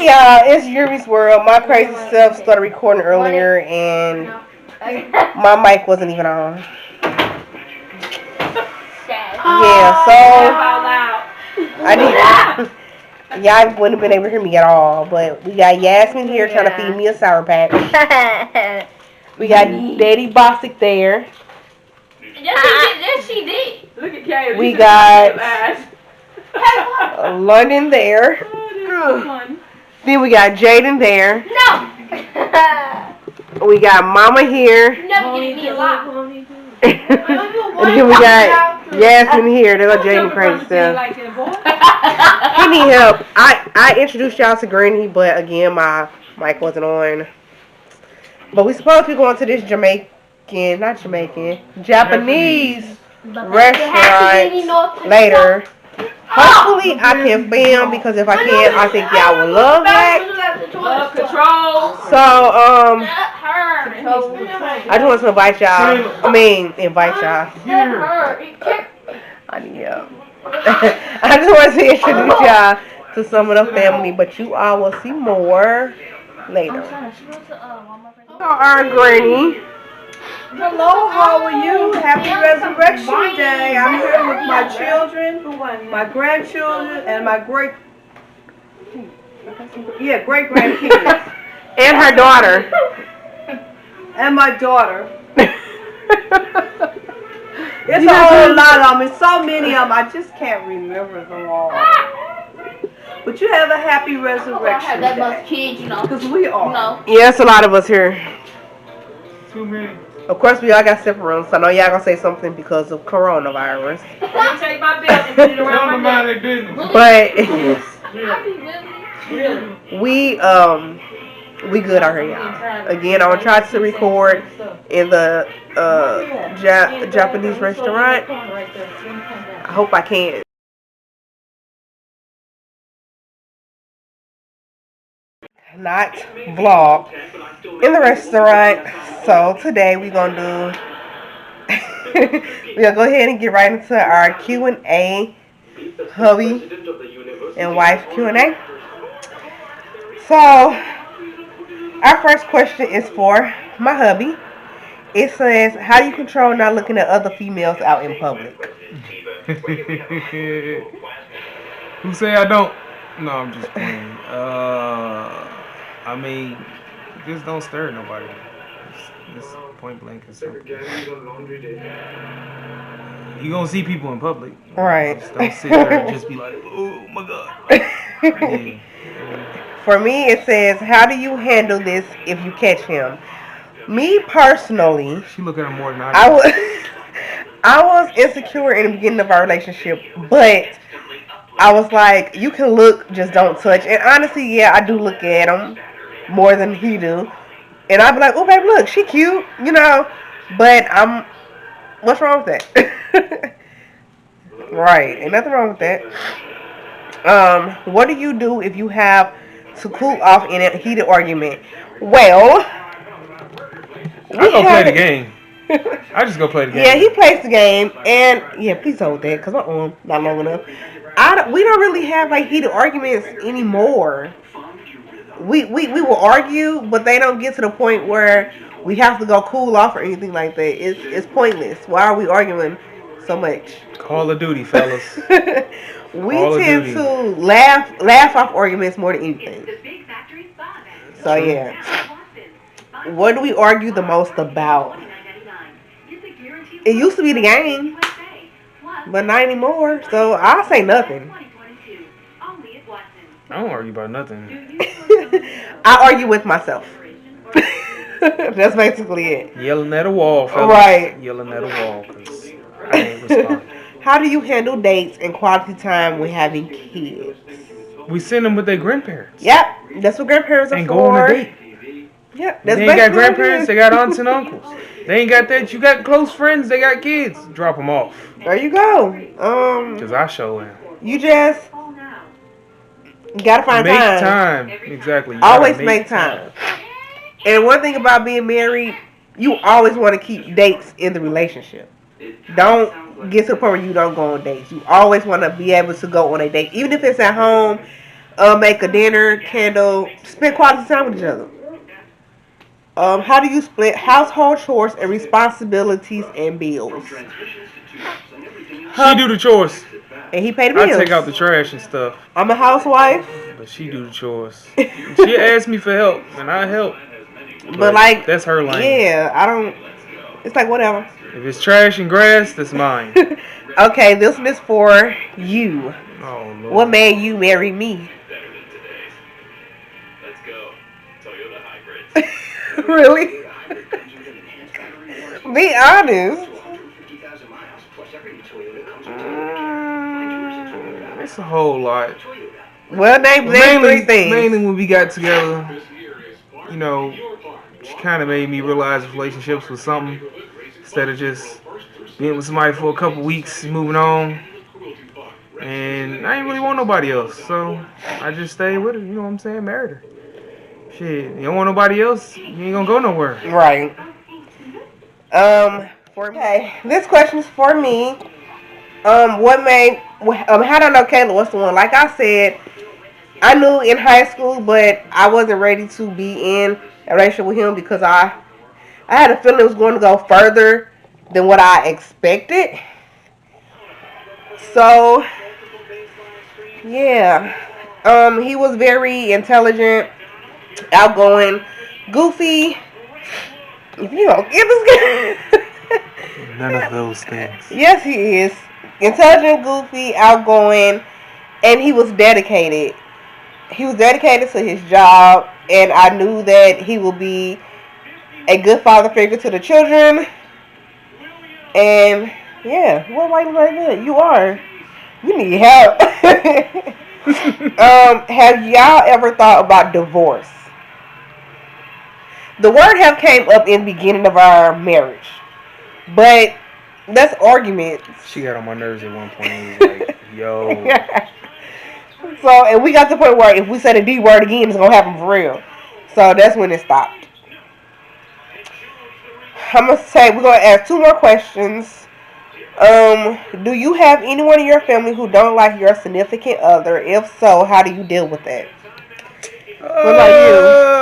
Yeah, it's Yuri's World. My crazy self started recording earlier and my mic wasn't even on. Yeah, so I didn't. Y'all wouldn't have been able to hear me at all. But we got Yasmin here trying to feed me a Sour Patch. We got Daddy Bosick there. Yes, she did. Look at Kay. We got London there. Then we got Jaden there. No. We got Mama here. Never get me a lot. And then we got Yasmin here. They're like Jaden crazy stuff. He need help. I introduced y'all to Granny, but again my mic wasn't on. But we supposed to be going to this Japanese restaurant later. Hopefully I can film because if I can, I think y'all will love that. So I just want to invite y'all. I need help. I just want to introduce y'all to some of the family, but you all will see more later. Our Granny. Hello, how are you? Happy Resurrection Day. I'm here with my children, my grandchildren, and my great-grandkids. And her daughter. And my daughter. It's a whole lot of them. It's so many of them, I just can't remember them all. But you have a happy resurrection That day. much kids, you know. Because we are. No. Yeah, it's a lot of us here. Too many. Of course, we all got separate rooms, so I know y'all gonna say something because of coronavirus. Take my belt and put it around my neck. But Really? we good out here, y'all. Again, I'm gonna try to record in the Japanese restaurant. I hope I can. Not vlog in the restaurant. So today we're gonna do we're gonna go ahead and get right into our Q&A, hubby and wife Q&A. So our first question is for my hubby. It says, how do you control not looking at other females out in public? Who say I don't? No, I'm just playing. I mean, just don't stare at nobody. It's point blank and simple. You gonna see people in public. Right. Just don't sit there and just be like, oh my god. Yeah. For me, it says, how do you handle this if you catch him? Me personally, She look at him more than I do. I was insecure in the beginning of our relationship, but I was like, you can look, just don't touch. And honestly, yeah, I do look at him more than he do. And I'd be like, oh, babe, look, she cute, you know. But what's wrong with that? Right, ain't nothing wrong with that. What do you do if you have to cool off in a heated argument? Well, I go play the game. I just go play the game. Yeah, he plays the game, and yeah, please hold that, because my arm not long enough. We don't really have like heated arguments anymore. We will argue, but they don't get to the point where we have to go cool off or anything like that. It's pointless. Why are we arguing so much? Call of Duty, fellas. We tend to laugh off arguments more than anything. So yeah. What do we argue the most about? It used to be the game, but not anymore. So I'll say nothing. I don't argue about nothing. I argue with myself. That's basically it. Yelling at a wall, fellas. Right. Yelling at a wall, because I ain't responding. How do you handle dates and quality time when having kids? We send them with their grandparents. Yep, that's what grandparents are And for. go on a date. Yeah, that's They ain't got grandparents, they got aunts and uncles. They ain't got that. You got close friends, they got kids. Drop them off. There you go. Because I show them. You just gotta find Make time. Exactly. You always gotta make time. And one thing about being married, you always want to keep dates in the relationship. Don't get to the point where you don't go on dates. You always want to be able to go on a date, even if it's at home. Make a dinner, candle, spend quality time with each other. How do you split household chores and responsibilities and bills? She do the chores. And he pay the I bills. take out the trash and stuff. I'm a housewife. But she do the chores. She asked me for help, and I help. But like, that's her lane. Yeah, I don't. It's like whatever. If it's trash and grass, that's mine. Okay, this one is for you. Oh Lord. What made you marry me? Really? Be honest. It's a whole lot. Well, name three things. Mainly when we got together, you know, she kind of made me realize relationships was something instead of just being with somebody for a couple weeks, moving on. And I ain't really want nobody else, so I just stayed with her. You know what I'm saying? Married her. Shit, you don't want nobody else, you ain't gonna go nowhere. Right. Okay, this question is for me. What made? How do I know Kayla was the one? Like I said, I knew in high school, but I wasn't ready to be in a relationship with him because I had a feeling it was going to go further than what I expected. So, yeah, he was very intelligent, outgoing, goofy. If you don't give this guy None of those things. Yes, he is. Intelligent, goofy, outgoing, and he was dedicated. He was dedicated to his job, and I knew that he would be a good father figure to the children. And yeah, what white is like that? You are. You need help. Have y'all ever thought about divorce? The word have came up in the beginning of our marriage, but that's arguments. She got on my nerves at one point. It was like, yo. So, and we got to the point where if we say the D word again, it's gonna happen for real. So that's when it stopped. I'm gonna say we're gonna ask 2 more questions. Do you have anyone in your family who don't like your significant other? If so, how do you deal with that? What about you?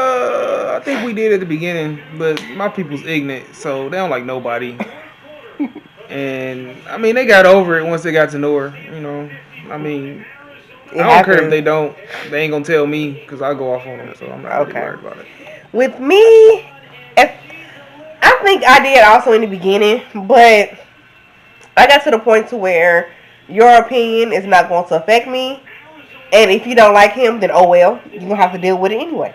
I think we did at the beginning, but my people's ignorant, so they don't like nobody. And I mean, they got over it once they got to know her. You know, I mean, I don't care if they don't. They ain't gonna tell me because I go off on them, so I'm not really worried about it. With me, I think I did also in the beginning, but I got to the point to where your opinion is not going to affect me, and if you don't like him, then oh well, you're gonna have to deal with it anyway.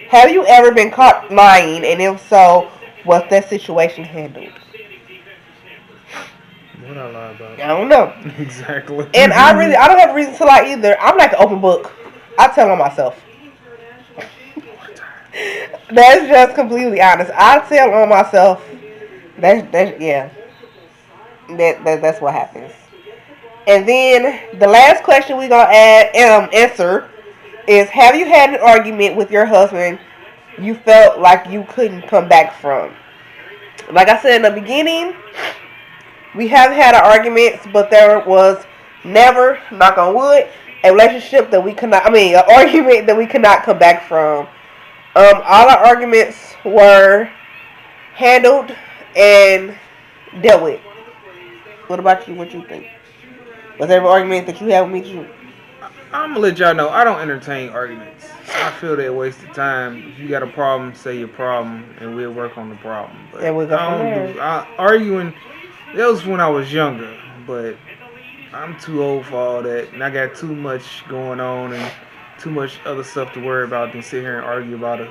Have you ever been caught lying, and if so, was that situation handled? What I lie about? I don't know. Exactly. And I don't have a reason to lie either. I'm like an open book. I tell on myself. That's just completely honest. I tell on myself. That's yeah. That's what happens. And then the last question we gonna answer is: have you had an argument with your husband you felt like you couldn't come back from? Like I said in the beginning, we have had arguments, but there was never, knock on wood, a relationship that we could not. An argument that we could not come back from. All our arguments were handled and dealt with. What about you? What you think? Was there an argument that you had with me too? I'm gonna let y'all know I don't entertain arguments. I feel they're a waste of time. If you got a problem, say your problem, and we'll work on the problem. But we'll go from there. Arguing, that was when I was younger, but I'm too old for all that, and I got too much going on and too much other stuff to worry about than sit here and argue about a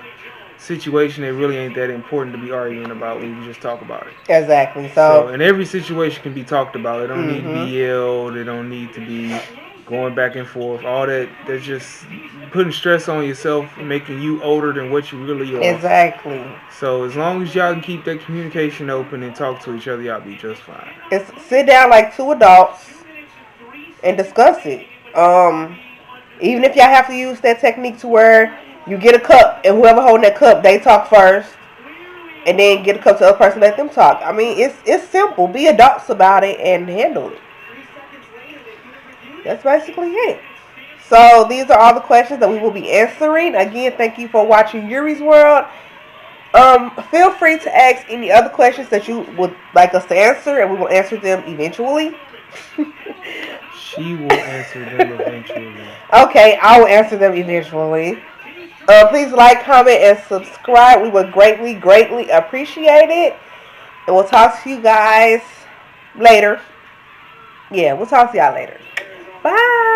situation that really ain't that important to be arguing about when you can just talk about it. Exactly. So and every situation can be talked about. It don't need to be yelled. It don't need to be going back and forth. All that's just putting stress on yourself and making you older than what you really are. Exactly. So as long as y'all can keep that communication open and talk to each other, y'all be just fine. It's sit down like 2 adults and discuss it. Even if y'all have to use that technique to where you get a cup and whoever holding that cup, they talk first, and then get a cup to the other person, let them talk. I mean, it's simple. Be adults about it and handle it. That's basically it. So these are all the questions that we will be answering. Again, thank you for watching Yuri's World. Feel free to ask any other questions that you would like us to answer, and we will answer them eventually. She will answer them eventually. Okay, I will answer them eventually. Please like, comment, and subscribe. We would greatly, greatly appreciate it. And we'll talk to you guys later. Yeah, we'll talk to y'all later. Bye.